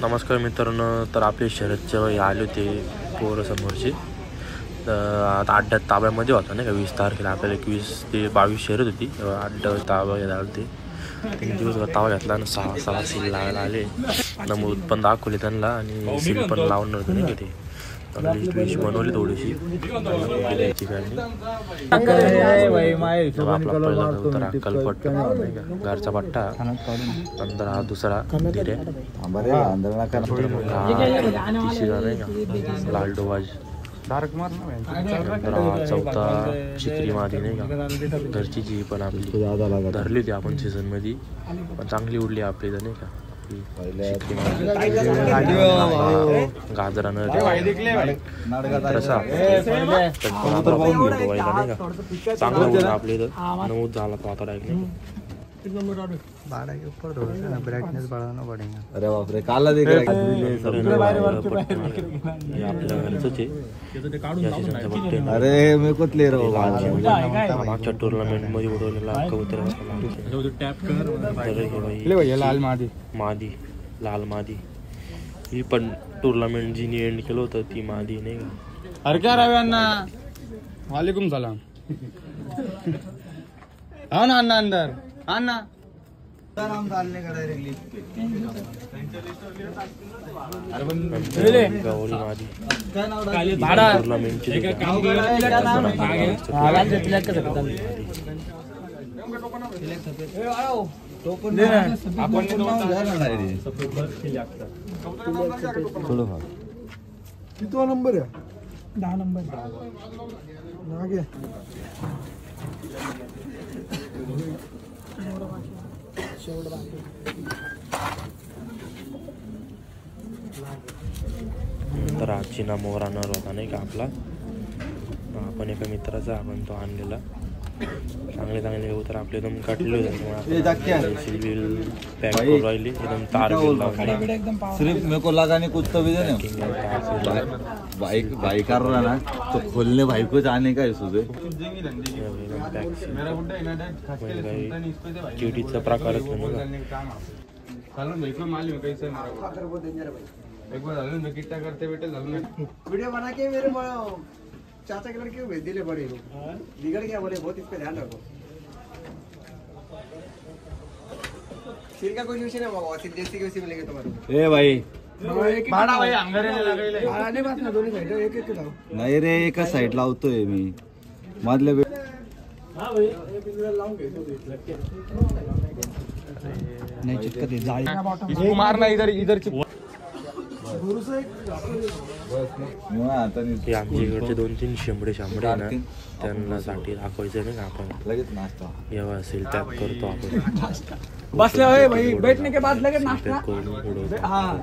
नमस्कार मित्रांनो. तर आपले शरदचे आले होते पोरं समोरचे. तर आता अड्ड्यात ताब्यामध्ये होता नाही का 20 तारखेला आपल्याला 21 ते 22 शर्यत होती. अड्डा ताबा घ्यायला आले ते 3 दिवस ताबा घेतला आणि 6 सील लावायला आले. नमूद पण दाखवले त्यांना आणि सील पण लावून नव्हतं नाही का ते. लिस्ट विश बनवली थोडीशी द्यायची काय आपला अक्कलपट्ट नाही का घरचा पट्टा. नंतर हा दुसरा धीरे तिसरा नाही का लाल डोवाज. नंतर हा चौथा चिकरी मादी नाही का घरची जी पण आपली धरली होती आपण सीझन मध्ये पण चांगली उडली आपली तर नाही का. गाजरानं चांगलं आपले तर नमूद झाला तो आता डायरेक्ट नाही. बाड़ा के ऊपर थोड़ा सा ब्राइटनेस बढ़ाना पड़ेगा. अरे बाप रे काला देख रहा है. अरे मैं कुछ ले रहा हूँ मागच्या टुर्नामेंट मध्ये उडवलेला कबूतर मादी लाल मादी. ही पण टुर्नामेंट जिनी एंड केलं होतं ती मादी नाही का. अरे क्या रवे अन्ना वालेकुम सलाम. हाँ ना अन्ना अंदर अन्ना हम डालने का डायरेक्टली. गौरी मादी टुर्नामेंटची कितना नंबर है 10 नंबर आगे. तर आजची ना मोरा नर होता नाही का आपला. आपण एका मित्राचा आपण तो आणलेला. चांगले चांगले कबूतर आपले एकदम काटले होते पॅक करून राहिली एकदम तार सिर्फ मेरे को लगा नहीं कुछ तो भी भाई कर रहा ना तो खोलने भाई को जाने का सुबह क्युटीचा प्रकारच वीडियो बना के मेरे चाचा के लड़के भेज दिले बड़े बिगड़ गया बोले बहुत इस पे ध्यान रखो. सिर का कोई विषय नहीं होगा सिर देसी के उसी मिलेंगे तुम्हारे. ए भाई बाड़ा भाई अंगारे ने लगाइले बाड़ा ने बात ना दोन्ही साइड एक एक लाव. नाही रे एका साइड लावतोय मी मधले. हां भाई ये पिंजरा लावून घे नहीं चिपका दे जाए इसको मारना इधर आमच्या इकडचे 2-3 शेंबडे ना त्यांना साठी दाखवायचं नाही का आपण लगेच नाश्ता जेव्हा असेल पॅक करतो आपण. बसले होय भाई बैठने के बाद लगेच नाश्ता हां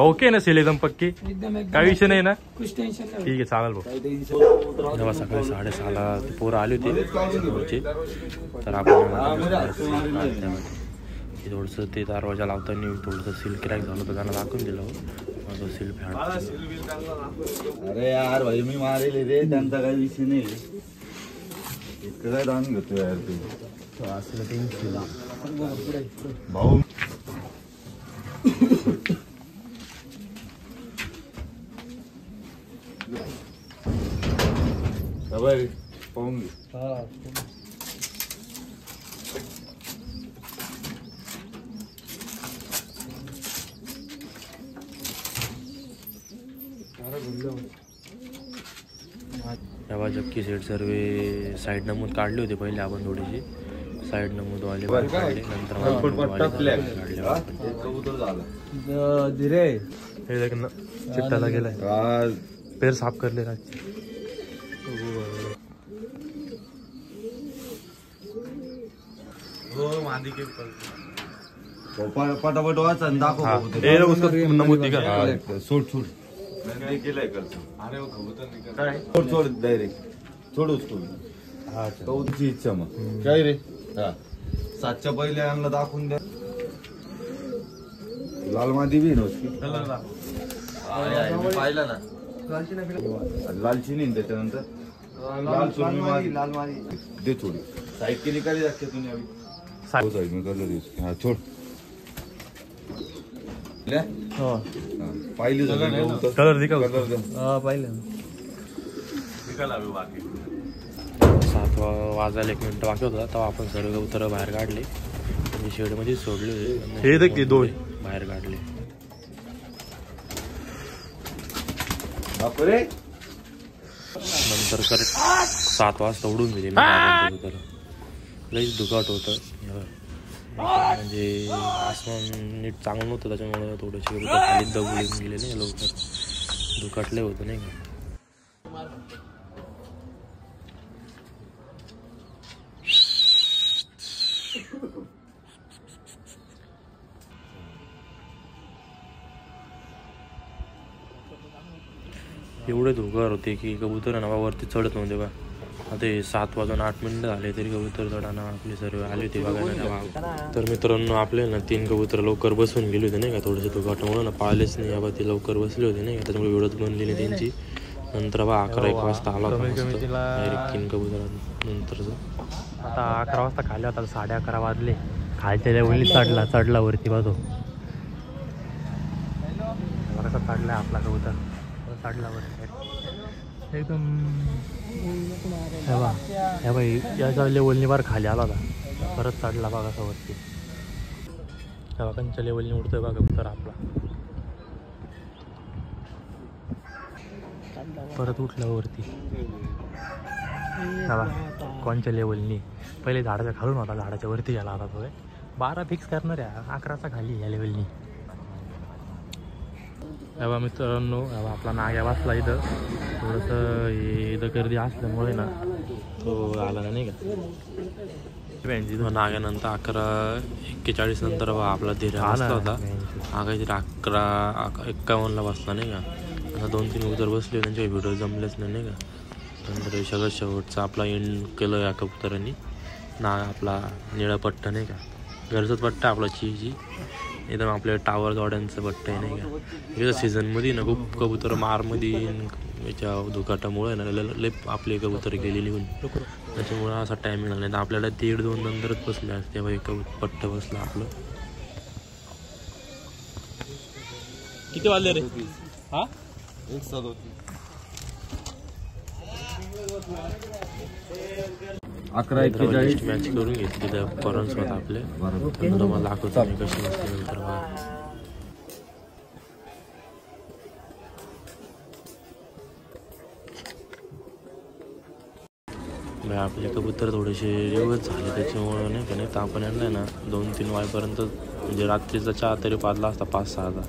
ओके ना सेल एकदम पक्की काही विषय नाही ना. कुछ टेंशन नाही. ठीक आहे चालेल भाऊ. जेव्हा सकाळी 6:30ला ते पोरं आले होते तर आपण थोडंसं ते दरवाजा लावताना थोडंसं सील क्रॅक झालं होतं त्यांना दाखवून दिलं. माझं सील फॅड. अरे यार भाई मी मारेल रे त्यांचा काही विषय नाही. इतकं काय दान घेतो यार तू असलं टेन्शन भाऊ. सबाई पाहून घे. तेव्हा जक्की सेट सर्व साईड नमूद काढले होते पहिले आपण थोडीशी साईड नमूद वाले काढले नंतर चिट्टाला गेलाय पेर साफ करले पटापट वाचा दाखव नमूद दिखा सोड सोड केलाय अरे छोड़ छोड़ डायरेक्ट छोड़ उसको. हा तुझी इच्छा मग काय रे. हा 7च्या पहिले आम्हाला दाखवून द्या. लाल मादी बी नव्हती पाहिला ना. लालची नाही त्याच्यानंतर लाल मादी दे थोडी साईड केली का लागते तुम्ही साईड में कर लो. हा छोड़ पाहिली कलर दिखा पाहिलं 7 वाजायला 1 मिनिट बाकी होता तेव्हा आपण सर्व कबूतर बाहेर काढले आणि शेडमध्ये सोडले होते दोन बाहेर काढले. नंतर करेक्ट 7 वाजता उडून गेले कबूतर. लईच दुखाट होतं म्हणजे आसमान नीट चांगलं नव्हतं त्याच्यामुळे थोडेसे कबूतर खाली दबून गेले नाही लवकर दुखाटले होतं नाही का. एवढे धोकार होते की कबूतर ना वरती चढत नव्हते बा. आता 7 वाजून 8 मिनिटं झाले तरी कबूतर चढाना आपले सर्व आले होते बघायला. तर मित्रांनो आपले ना 3 कबूतर लवकर बसून गेले होते नाही का. थोडेसे धोकाटामुळे ना पाहिलेच नाही बाबा ते लवकर बसले होते नाही का. त्याच्यामुळे व्हिडिओच बनली नाही त्यांची. नंतर बा 11-1 वाजता आला होता 3 कबूतर नंतरचं. आता 11 वाजता खाली होता 11:30 वाजले. खालच्या लेवलनी चढला वरती बा तो कसा चढला आपला कबूतर चढला वरती एकदम हे बाई याच्या लेवलनी बार खाली आला होता परत चढला बघा कसा वरती. तेव्हा कंच्या लेवलनी उडतोय बघा कबूतर आपला. परत उठला वरती कोणच्या लेवलनी. पहिले झाडाच्या खालून होता झाडाच्या वरती गेला होता तो. 12 फिक्स करणार आहे 11चा खाली या लेवलनी. तेव्हा मित्रांनो आपला नाग्या वाचला इथं थोडंसं इथं गर्दी असल्यामुळे ना तो आला नाही का. नाग्यानंतर 11:41 नंतर आपला धीर बसला होता. हा काहीतरी 11:51ला बसला नाही का. आता 2-3 कबूतर बसले त्यांचे व्हिडिओ जमलेच नाही का. नंतर सगळं शेवटचा आपला एंड केलं या कबुतरांनी. आपला निळा पट्टा नाही का घरचाच पट्टा आपला चीजी एकदम आपल्या टावर गाड्यांचं पट्टा आहे नाही का. याच्या सीझनमध्ये ना खूप कबूतर मारमध्ये याच्या धुकाटामुळे ना लय आपले कबूतर गेले निघून. त्याच्यामुळे असा टायमिंग झाला नाही तर आपल्याला 1.5-2 नंतरच बसले असते तेव्हा एक पट्ट बसलं आपलं. किती वाजले रे. हा 11:41 मॅच करून घेतली त्या परन्सोबत आपले. मला दाखवतो मी कशी नसते नंतर आपले कबूतर थोडेसे रिवर्स झाले त्याच्यामुळे नाही का. नाही तर आपण आणलं ना 2-3 वाजेपर्यंत म्हणजे रात्रीचा 4 तरी पाजला असता 5-6चा.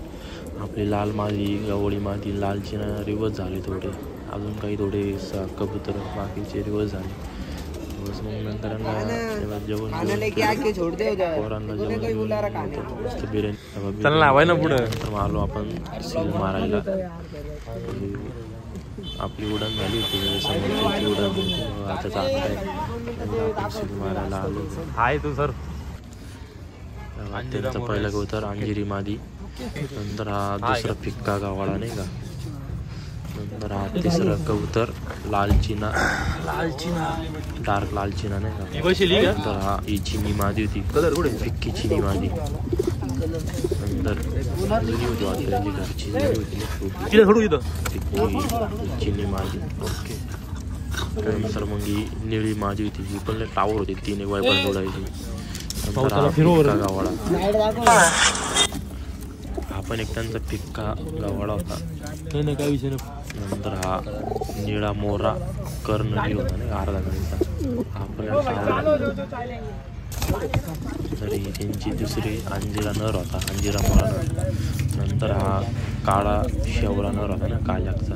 आपली लाल मादी गवळी मादी लालची ना रिवर्स झाले थोडे. अजून काही थोडे कबूतर बाकीचे रिवर्स झाले. मग नंतर जेवण बिर्याणी पुढे मारलो आपण सील मारायला. आपली उडान झाली होती समोरची उडान आता सील मारायला आलो आहे तू सर. त्यांचा पहिला कबूतर अंजिरी मादी. नंतर हा दुसरा फिक्का गावाळा नाही का. नंतर हा तिसरा कबूतर लालचीना डार्क लालचीना नाही का. नंतर हा ही चिनी मादी होती फिक्की चिनी मादी. नंतर जुनी होती वाटतं घरची होती फिक्की चिनी मादी. ओके त्यानंतर मग ही निळी मादी होती ही पण टावर होती 3 वायपर जोडायची. नंतर हा फिक्का गावाळा हा पण एक त्यांचा फिक्का गावाळा होता. काय विषय. नंतर हा निळा मोरा कर्नली होता नाही अर्धा गणिता हा पण. तरी त्यांची दुसरी अंजिरा नर होता अंजिरा मोरा नर. नंतर हा काळा शेवरा नर होता ना काल्याचा.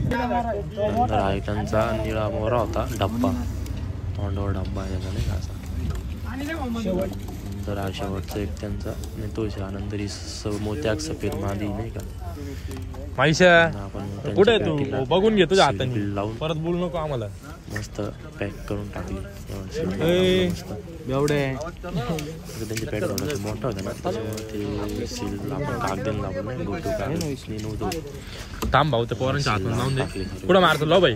नंतर हा त्यांचा निळा मोरा होता डब्बा तोंडावर डब्बा याचा नाही का असा. नंतर हा शेवटचा एक त्यांचा नाही तो नंतर ही मोत्याक सफेद मादी नाही का. कुठे आहे तू बघून घे तुझ्या हाताने लावून परत बोलू नको आम्हाला. मस्त पॅक करून टाकली एवढे त्यांची पॅक बनवायचं मोठा होता ना त्याच्यामुळे ते सील आपण कागदाने लावून नाही गोटू कागद नव्हतं. थांब भाऊ त्या पोरांच्या हातून लावून दे. कुठं मारतो लो बाई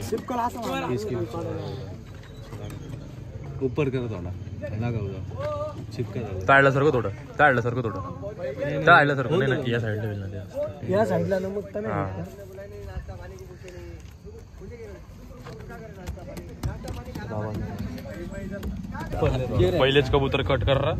ऊपर करत होता. चाळल्यासारखं थोडं चाळल्यासारखं नाही ना या साईडला होईल ना ते. या साईडला ना मग हा पहिलेच कबूतर कट कर रहा.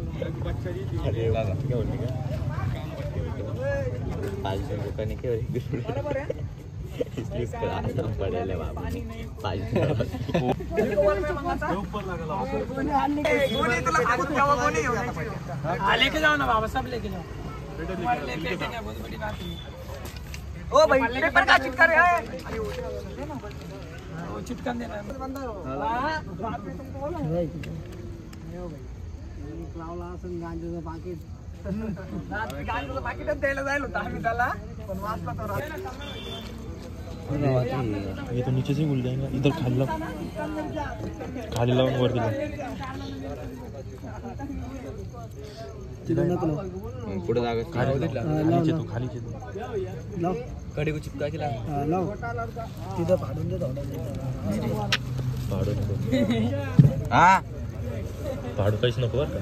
लेके जाओ ना बाबा, सब लेके जाओ. ओ भाई पेपर का चिटका रे है, वो चिटका देना है. गांजेचं पाकिट द्यायला जायला होतं आम्ही त्याला, पण वाचला तो. ये तो नीचे से घुल जाएगा. इधर खाली लावून वर दिला. पुढे जागा खालीचे तू कडे को चिपका के तिथं फाडून दे हा पाडू काहीच नको बरं का.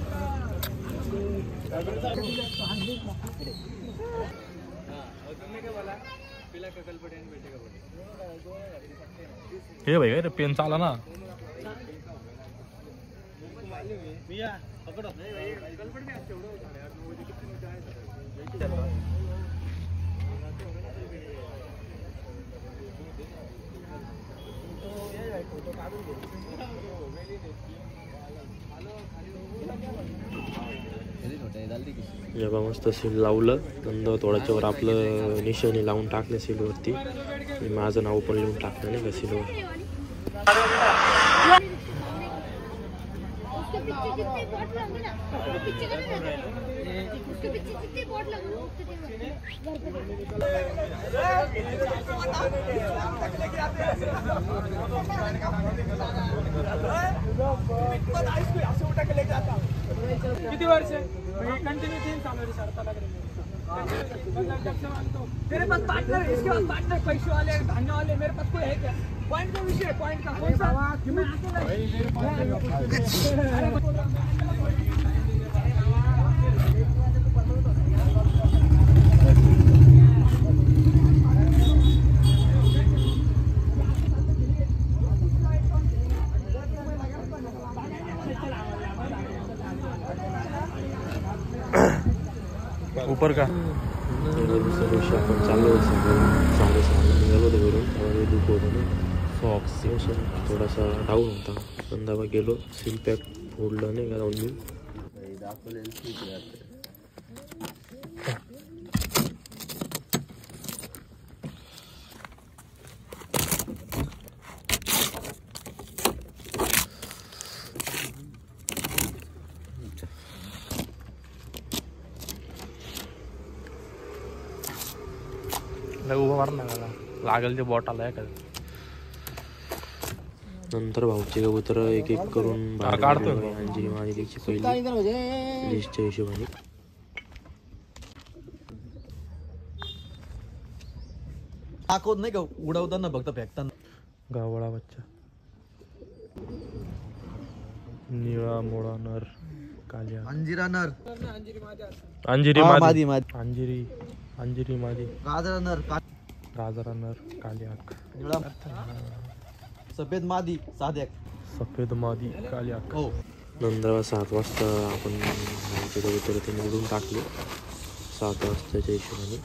हे भाई काय रे पेन चाला ना. जेव्हा मस्त सील लावलं नंतर थोड्याच्या वर आपलं निशाणी लावून टाकलं सीलवरती. माझं नाव पण लिहून टाकलं नाही का सीलवर. किती वर्ष कंटिन्यू 3 साल शर्ता लग रही है. तेरे पास पार्टनर है, इसके पास पार्टनर पैसे वाले धान्य वाले, मेरे पास कोई है क्या? पॉइंट का विषय है, पॉइंट का कौन सा कि मैं अकेला ऊपर का दुसऱ्या दिवशी आपण चाललो साडेसहाला निघालो होतो घरून. तेव्हा दुःख होतं ना. सॉक्स थोडासा डाऊन होता. संध्याकाळी गेलो सील पॅक फोडलं नाही का जाऊन मी. उभा मार ना लागेल ते बॉट आलाय का. नंतर भाऊचे कबूतर एक एक करून काढतो. अंजली माझी त्याची पहिली लिस्टच्या हिशोबाने. दाखवत नाही का उडवताना फक्त फेकताना. गावळा बच्चा निळा मोळा नर कालिया अंजिरा नर अंजिरी अंजिरी अंजिरी मादी गाजरा नर गाजरा नर कालियाक निळा सफेद मादी साध्या सफेद मादी कालियाक. हो. नंतर 7 वाजता आपण कबूतर ते निवडून टाकले. 7 वाजताच्या हिशोबाने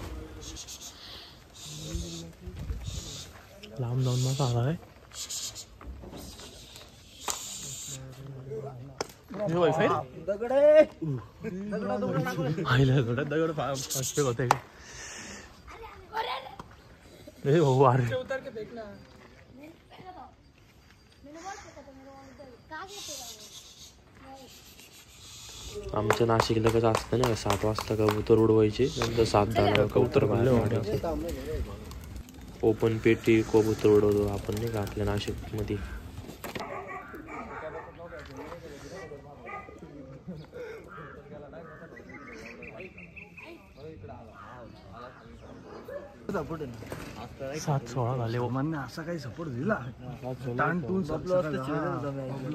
लांब जाऊन मग आला आहे. दगड होते भाऊ. अरे उतर के देखना. आमच्या नाशिकला कसं असतं ना 7 वाजता कबूतर उडवायचे. नंतर 7-10 कबूतर बाहेर काढायचे. ओपन पेटी कबूतर उडवतो आपण नाही का आपल्या नाशिकमध्ये. सपोर्ट आहे ना 7-16 झाले हो. मान्य असा काही सपोर्ट दिला ताणटून बबलू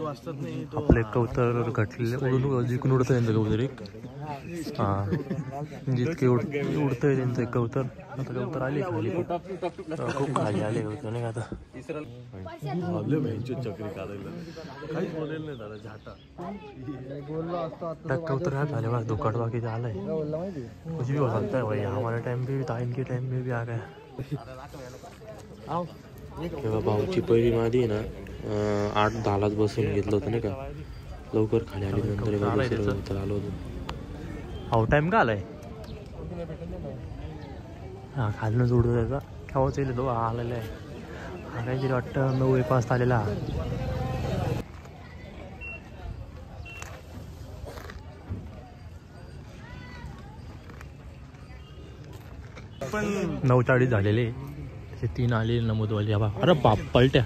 असतात नाही तो आपले कबूतर घटलेले उडून जिंकून उडतं त्यांचं कबूतर एक हां जितके उडतंय त्यांचं एक कबूतर. आता कबूतर आले खाली खूप खाली आले कबूतर नाही का आता चक्री काढायला काहीच बोलेल नाही दादा झाटा कबूतर काय झाले बा दुकाट बाकी आलाय कुछ भी हो सकता है भाई हमारे टाइम पे भी था इनके टाइम में भी आ गया. तेव्हा भाऊची पहिली मादी ना 8-10लाच बसून घेतलं होतं नाही का लवकर खाली आली नंतर आलो होतो. हो टाइम का आलाय हा खालनं जोडतो त्याचा केव्हाच येईल तो आलेला आहे हा काहीतरी वाटतं 9-1 वाजता आलेला. पण 9:40 झालेले ते 3 आले नमूदवाले बा. अरे बाप पलट्या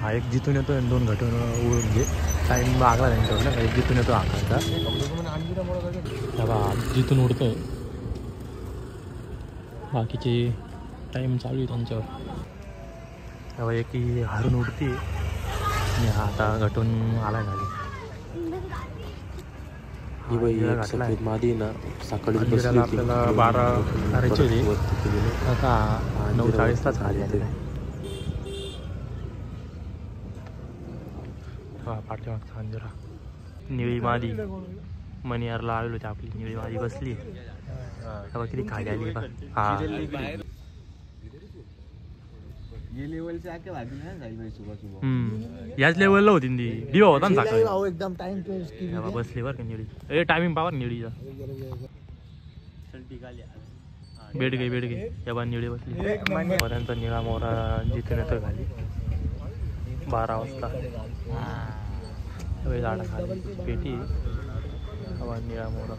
हा एक जिथून येतो आणि 2 घटून म्हणजे टाईम मागला त्यांच्यावर ना एक जिथून येतो आकांचा बा जिथून उडतोय बाकीचे टाईम चालू आहे त्यांच्यावर. तेव्हा एक हारून उडते आणि आता घटून आला खाली. ही बाई सफेद मादी ना सकाळी आपल्याला 12 करायची होती आता 9:40लाच आली आली पाठीमागचा अंजरा. निळी मादी मनियारला आलेलो होती आपली निळी मादी बसली तेव्हा किती खाली आली बा. हा याच लेवलला होती ती दिवा होता ना सकाळी एकदम टाइम बसली बरं का निळी ए टायमिंग पावर निळीचा बेड गई या बा निळी बसली त्यांचा निळा मोरा जिथून येतो खाली 12 वाजता झाडाखाली पेटी निळा मोरा.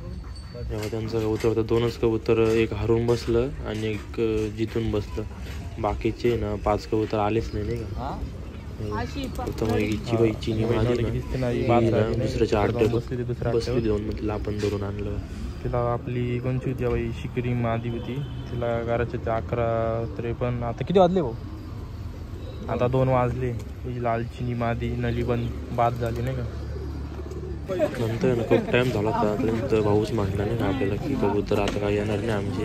तेव्हा त्यांचं कबूतर होतं 2च कबूतर एक हारून बसलं आणि एक जिथून बसलं बाकीचे ना 5 कबूतर आलेच नाही का. मग हिची बाई चिनी दुसऱ्याच्या 8 बसली 2 मग तिला आपण धरून आणलं. तिला आपली कोणची होती बाई शिकरी मादी होती तिला घराच्या 11:53 आता किती वाजले भाऊ आता 2 वाजले. लाल चिनी मादी नली बंद बाद झाली नाही का. नंतर ना खूप टाइम झाला होता भाऊच म्हटलं नाही का आपल्याला की कबूतर आता काय येणार नाही आमची.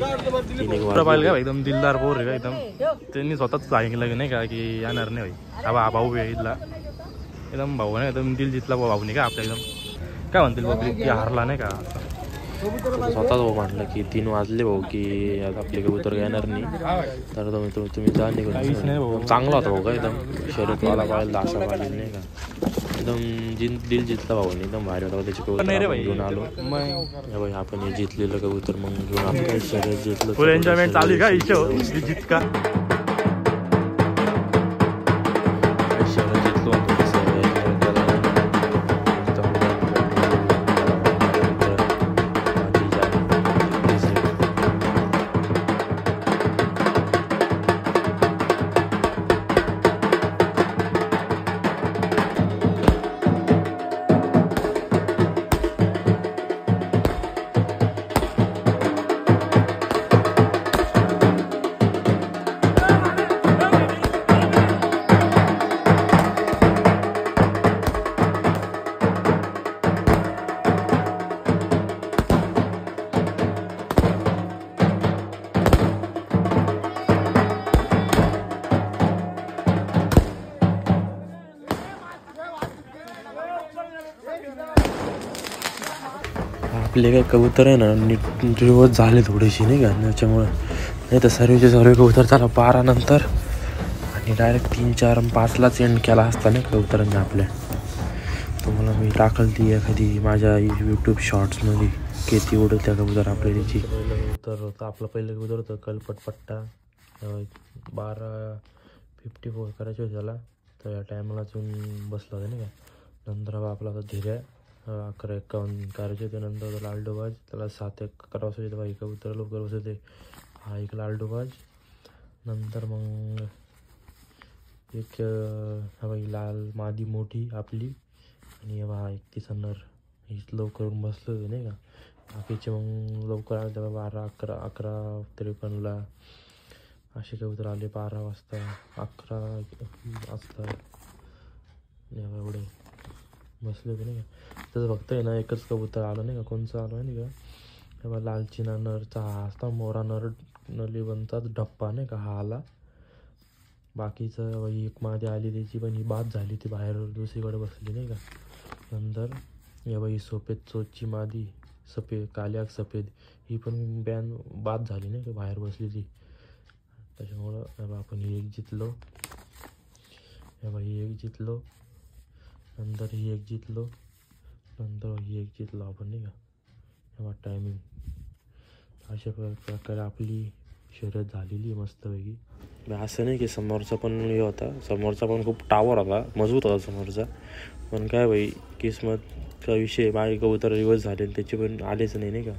पाहिलं का एकदम दिलदार पोर आहे का एकदम त्यांनी स्वतःच सांगितलं नाही का की येणार नाही भाई हा भाऊ इथला एकदम भाऊ नाही एकदम दिल जितला भाऊ नाही का आपल्या एकदम काय म्हणतील बाबा की हारला नाही का स्वतःच भाऊ म्हटलं की 3 वाजले भाऊ की आता आपले कबूतर येणार नाही तर तुम्ही जा निघून. चांगला होता भाऊ का एकदम शर्यतवाला पाहिजे असा पाहिजे नाही का एकदम दिल जितला भाऊ नाही एकदम भारी होता त्याचे कबूतर घेऊन आलो भाई आपण हे जितलेलं कबूतर मग घेऊन आपण शर्यत जितलं फुल एन्जॉयमेंट चालू आहे का हिशो जितका आपले काही कबूतर आहे ना नीट रिवर्स झाले थोडीशी नाही का त्याच्यामुळं नाही तर सर्व कबूतर झाला 12 नंतर आणि डायरेक्ट 3, 4, 5लाच एंड केला असता नाही कबुतरांनी आपल्या. तुम्हाला मी टाकल ती एखादी माझ्या यूट्यूब शॉर्ट्समध्ये किती उडत त्या कबूतर आपल्या त्याची. तर होतं आपलं पहिलं कबूतर होतं कलपटपट्टा 12:54 करायचे होते त्याला तर या टायमालाच येऊन बसला होता नाही का. नंतर आपला आता धीऱ्या 11:51 करायचे होते. नंतर लालडोबाज त्याला 7:11 वाजता येतं बाई कबूतर लवकर बसते हा एक लालडोबाज. नंतर मग एक हा बाई लाल मादी मोठी आपली आणि हा एक तिचा नर हीच लवकर बसलं होतं नाही का. बाकीचे मग लवकर आले तेव्हा 11:53 असे कबूतर आले 12 वाजता 11 वाजता एवढे बसले होते नाही का. तसं फक्त आहे ना एकच कबूतर आलं नाही का. कोणचं आलं नाही का, तेव्हा लालचिना नरचा हा असता, मोरा नर नलिबनचा डप्पा नाही का हा आला. बाकीचं बाई एक मादी आली त्याची पण ही बाद झाली, ती बाहेर दुसरीकडे बसली नाही का. नंतर या बाई सफेद चोचची मादी काल्याक सफेद ही पण बाद झाली नाही का, बाहेर बसली ती. त्याच्यामुळं आपण ही एक जितलो, या बाई एक जितलो, नंतर ही एक जितलो, नंतर ही एक जितलो आपण नाही का. तेव्हा टायमिंग अशा प्रकारे आपली शर्यत झालेली मस्तपैकी. असं नाही की समोरचा पण हे होता, समोरचा पण खूप टावर होता, मजबूत होता समोरचा. पण काय भाई किस्मतचा विषय, माझे कबूतर रिवर्स झाले त्याचे पण आलेच नाही का.